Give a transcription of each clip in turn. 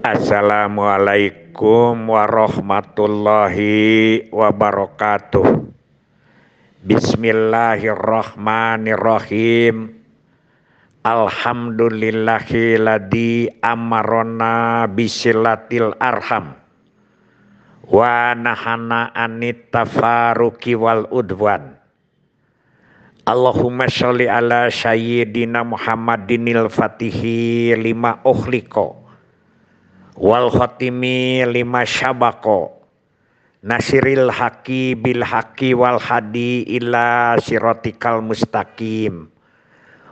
Assalamualaikum warahmatullahi wabarakatuh. Bismillahirrahmanirrahim. Alhamdulillahilladzi amarona bisilatil arham wa nahana anit tafaruqi wal udwan. Allahumma sholli ala sayyidina Muhammadinil fatihi lima ukhliqa wal khatimi lima syabaqo nasiril haqi bil haqi wal hadi ila siratikal mustaqim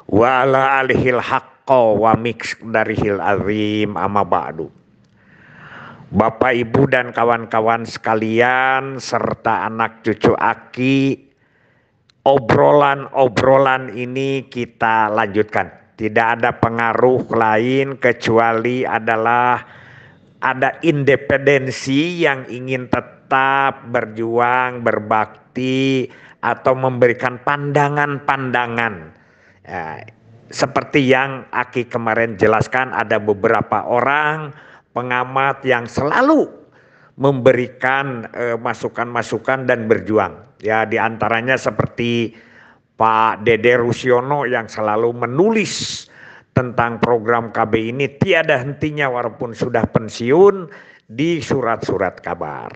wa ala alihil haqqo wa miqdarihil azim amma ba'du. Bapak Ibu dan kawan-kawan sekalian serta anak cucu Aki, obrolan ini kita lanjutkan. Tidak ada pengaruh lain kecuali adalah ada independensi yang ingin tetap berjuang, berbakti, atau memberikan pandangan-pandangan. Ya, seperti yang Aki kemarin jelaskan, ada beberapa orang pengamat yang selalu memberikan masukan-masukan dan berjuang. Ya, diantaranya seperti Pak Dede Rusyono yang selalu menulis tentang program KB ini tiada hentinya walaupun sudah pensiun di surat-surat kabar.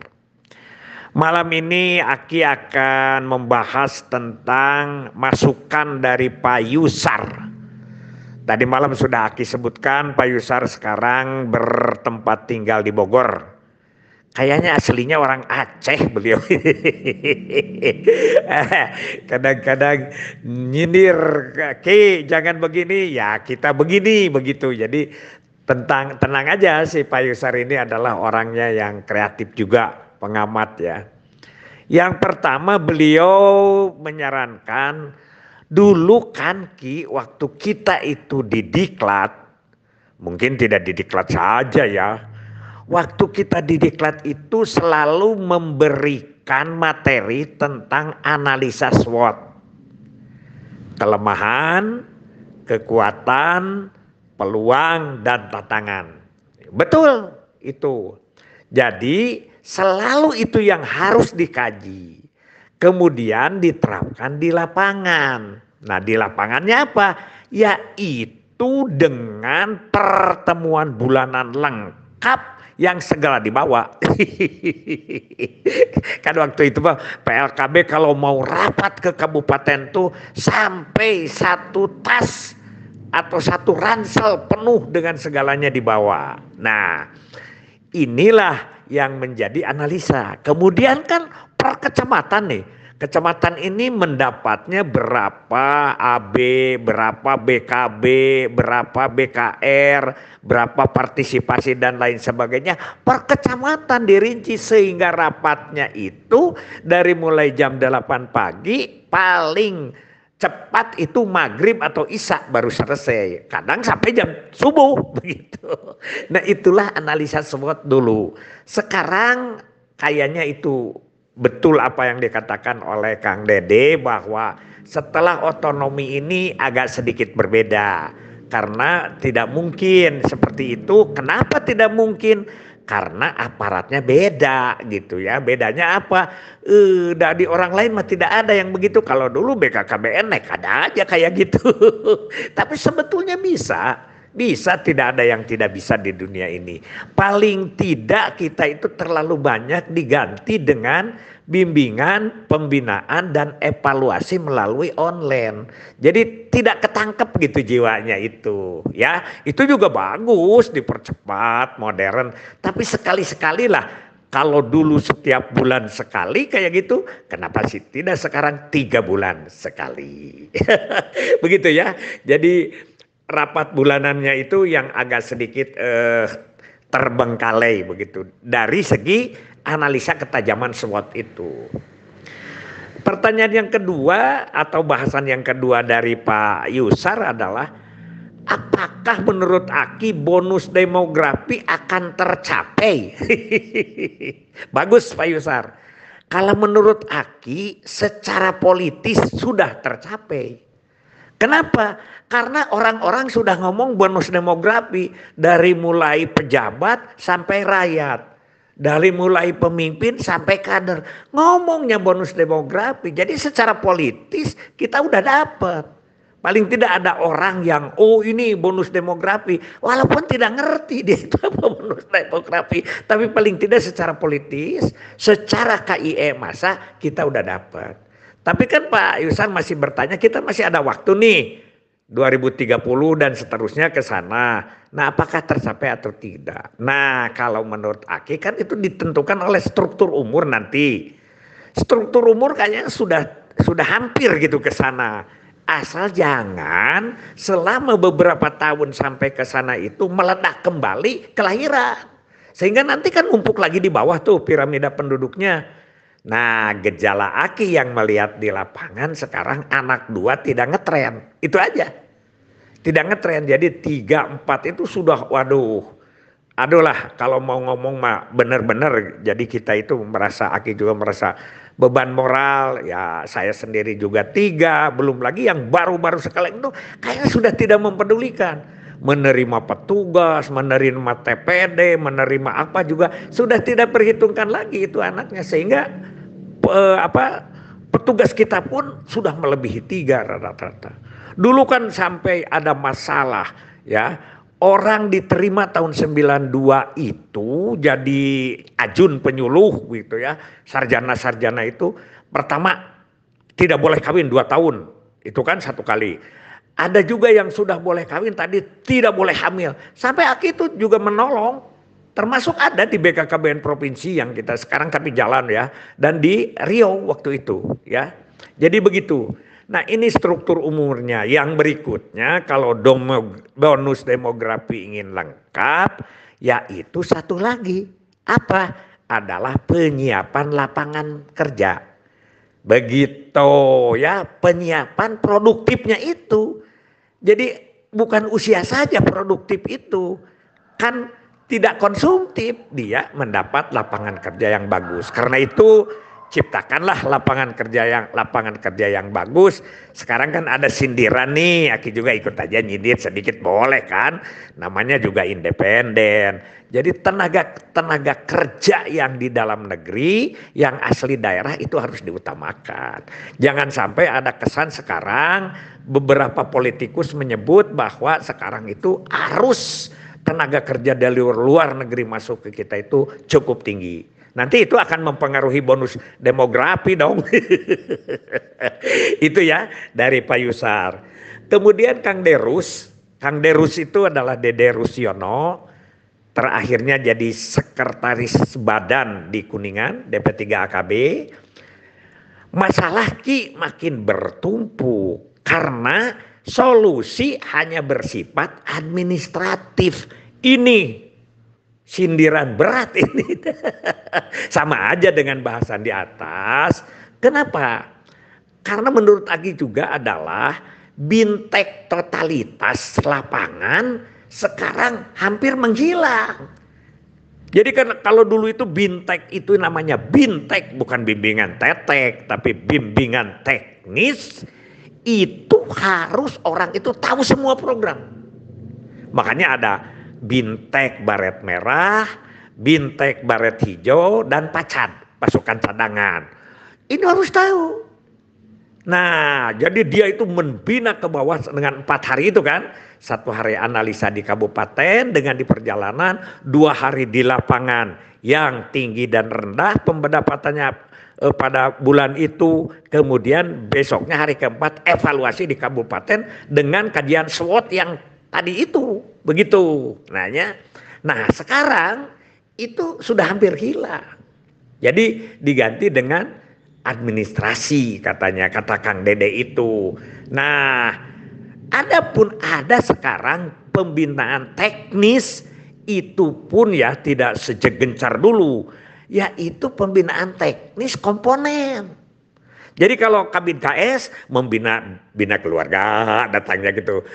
Malam ini Aki akan membahas tentang masukan dari Pak Yusar. Tadi malam sudah Aki sebutkan Pak Yusar sekarang bertempat tinggal di Bogor. Kayaknya aslinya orang Aceh beliau. Kadang-kadang nyindir, Ki jangan begini, ya kita begini begitu. Jadi tenang aja, si Pak Yusar ini adalah orangnya yang kreatif juga, pengamat ya. Yang pertama beliau menyarankan, dulu kan Ki waktu kita itu di diklat, mungkin tidak di diklat saja ya. Waktu kita di diklat itu selalu memberikan materi tentang analisa SWOT. Kelemahan, kekuatan, peluang, dan tantangan. Betul itu. Jadi selalu itu yang harus dikaji. Kemudian diterapkan di lapangan. Nah di lapangannya apa? Yaitu dengan pertemuan bulanan lengkap yang segala dibawa. Kan waktu itu PLKB kalau mau rapat ke kabupaten tuh sampai satu tas atau satu ransel penuh dengan segalanya dibawa. Nah inilah yang menjadi analisa. Kemudian kan per kecamatan nih. Kecamatan ini mendapatnya berapa AB, berapa BKB, berapa BKR, berapa partisipasi dan lain sebagainya. Per kecamatan dirinci sehingga rapatnya itu dari mulai jam 8 pagi paling cepat itu maghrib atau isya baru selesai. Kadang sampai jam subuh begitu. Nah itulah analisa SWOT dulu. Sekarang kayaknya itu betul apa yang dikatakan oleh Kang Dede bahwa setelah otonomi ini agak sedikit berbeda. Karena tidak mungkin seperti itu. Kenapa tidak mungkin? Karena aparatnya beda gitu ya. Bedanya apa? Dari orang lain mah tidak ada yang begitu. Kalau dulu BKKBN ada aja kayak gitu. Tapi sebetulnya bisa. Bisa, tidak ada yang tidak bisa di dunia ini. Paling tidak kita itu terlalu banyak diganti dengan bimbingan, pembinaan dan evaluasi melalui online. Jadi tidak ketangkep gitu jiwanya itu. Ya, itu juga bagus dipercepat, modern. Tapi sekali-sekali lah. Kalau dulu setiap bulan sekali kayak gitu, kenapa sih tidak sekarang 3 bulan sekali? Begitu ya. Jadi rapat bulanannya itu yang agak sedikit terbengkalai begitu dari segi analisa ketajaman SWOT itu. Pertanyaan yang kedua atau bahasan yang kedua dari Pak Yusar adalah apakah menurut Aki bonus demografi akan tercapai? Bagus Pak Yusar. Kalau menurut Aki secara politis sudah tercapai. Kenapa? Karena orang-orang sudah ngomong bonus demografi dari mulai pejabat sampai rakyat. Dari mulai pemimpin sampai kader. Ngomongnya bonus demografi. Jadi secara politis kita udah dapat. Paling tidak ada orang yang ini bonus demografi. Walaupun tidak ngerti dia itu apa bonus demografi. Tapi paling tidak secara politis, secara KIE masa kita udah dapat. Tapi kan Pak Yusan masih bertanya, kita masih ada waktu nih 2030 dan seterusnya ke sana. Nah, apakah tercapai atau tidak? Nah, kalau menurut Aki kan itu ditentukan oleh struktur umur nanti. Struktur umur kayaknya sudah hampir gitu ke sana. Asal jangan selama beberapa tahun sampai ke sana itu meledak kembali kelahiran. Sehingga nanti kan numpuk lagi di bawah tuh piramida penduduknya. Nah, gejala Aki yang melihat di lapangan sekarang anak 2 tidak ngetren. Itu aja. Tidak ngetren. Jadi 3, 4 itu sudah waduh. Aduh lah kalau mau ngomong mah benar-benar. Jadi kita itu merasa, Aki juga merasa beban moral. Ya saya sendiri juga 3. Belum lagi yang baru-baru sekali itu kayaknya sudah tidak mempedulikan. Menerima petugas, menerima TPD, menerima apa juga sudah tidak perhitungkan lagi itu anaknya. Sehingga petugas kita pun sudah melebihi 3 rata-rata. Dulu kan sampai ada masalah ya. Orang diterima tahun 92 itu jadi ajun penyuluh gitu ya. Sarjana-sarjana itu pertama tidak boleh kawin 2 tahun. Itu kan 1 kali. Ada juga yang sudah boleh kawin tadi tidak boleh hamil. Sampai Aki itu juga menolong. Termasuk ada di BKKBN provinsi yang kita sekarang tapi jalan ya. Dan di Riau waktu itu ya. Jadi begitu. Nah ini struktur umurnya. Yang berikutnya kalau bonus demografi ingin lengkap, yaitu satu lagi. Apa? Adalah penyiapan lapangan kerja. Begitu ya, penyiapan produktifnya itu. Jadi bukan usia saja produktif itu. Kan tidak konsumtif, dia mendapat lapangan kerja yang bagus. Karena itu ciptakanlah lapangan kerja yang bagus. Sekarang kan ada sindiran nih, Aki juga ikut aja nyindir sedikit boleh kan. Namanya juga independen. Jadi tenaga kerja yang di dalam negeri, yang asli daerah itu harus diutamakan. Jangan sampai ada kesan sekarang beberapa politikus menyebut bahwa sekarang itu arus tenaga kerja dari luar negeri masuk ke kita itu cukup tinggi. Nanti itu akan mempengaruhi bonus demografi dong. Itu ya dari Pak Yusar. Kemudian Kang Derus itu adalah Dede Rusyono. Terakhirnya jadi sekretaris badan di Kuningan, DP3 AKB. Masalah Ki makin bertumpu karena solusi hanya bersifat administratif. Ini sindiran berat ini. Sama aja dengan bahasan di atas. Kenapa? Karena menurut Aki juga adalah bintek totalitas lapangan sekarang hampir menghilang. Jadi kan kalau dulu itu bintek itu namanya bintek, bukan bimbingan tetek, tapi bimbingan teknis. Itu harus orang itu tahu semua program. Makanya ada bintek baret merah, bintek baret hijau, dan pacad, pasukan cadangan. Ini harus tahu. Nah, jadi dia itu membina ke bawah dengan 4 hari itu kan. 1 hari analisa di kabupaten dengan di perjalanan, 2 hari di lapangan yang tinggi dan rendah pendapatannya pada bulan itu. Kemudian besoknya hari keempat evaluasi di kabupaten dengan kajian SWOT yang tadi itu. Begitu. Nah sekarang itu sudah hampir hilang. Jadi diganti dengan administrasi katanya, kata Kang Dede itu. Nah, adapun ada sekarang pembinaan teknis itu pun ya tidak segencar dulu, yaitu pembinaan teknis komponen. Jadi kalau Kabin KS membina keluarga, datangnya gitu,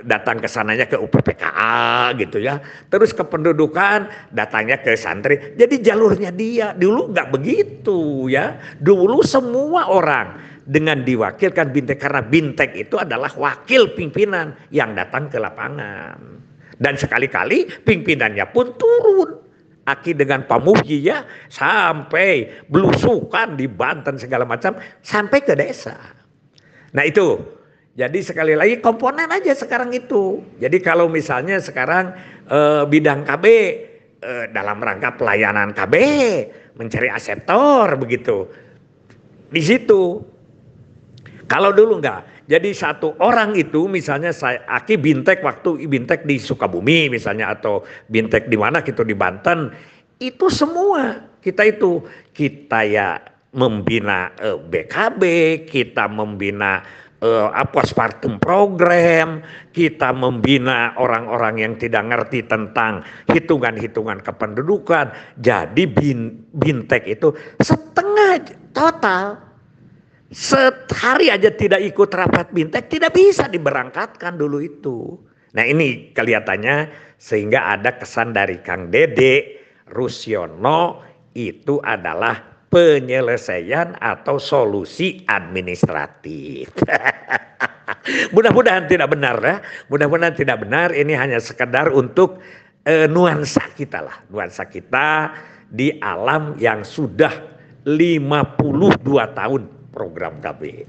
datang ke sananya ke UPPKA gitu ya. Terus ke pendudukan, datangnya ke santri. Jadi jalurnya dia dulu nggak begitu ya. Dulu semua orang dengan diwakilkan Bintek, karena Bintek itu adalah wakil pimpinan yang datang ke lapangan. Dan sekali-kali pimpinannya pun turun. Aki dengan Pamuji ya, sampai belusukan di Banten segala macam, sampai ke desa. Nah itu, jadi sekali lagi komponen aja sekarang itu. Jadi kalau misalnya sekarang bidang KB dalam rangka pelayanan KB, mencari aseptor begitu. Di situ. Kalau dulu enggak. Jadi satu orang itu misalnya Aki Bintek waktu Bintek di Sukabumi misalnya, atau Bintek di mana gitu di Banten, itu semua kita ya membina BKB, kita membina postpartum program, kita membina orang-orang yang tidak ngerti tentang hitungan-hitungan kependudukan. Jadi Bintek itu setengah total. Sehari aja tidak ikut rapat Bintek, tidak bisa diberangkatkan dulu itu. Nah ini kelihatannya sehingga ada kesan dari Kang Dede Rusyono itu adalah penyelesaian atau solusi administratif. Mudah-mudahan tidak benar ya. Mudah-mudahan tidak benar, ini hanya sekedar untuk nuansa kita lah. Nuansa kita di alam yang sudah 52 tahun program KB.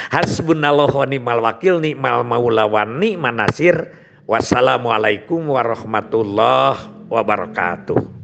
Hasbunallahu wa ni'mal wakil, ni'mal maula wa ni'man nasir. Wassalamualaikum warahmatullahi wabarakatuh.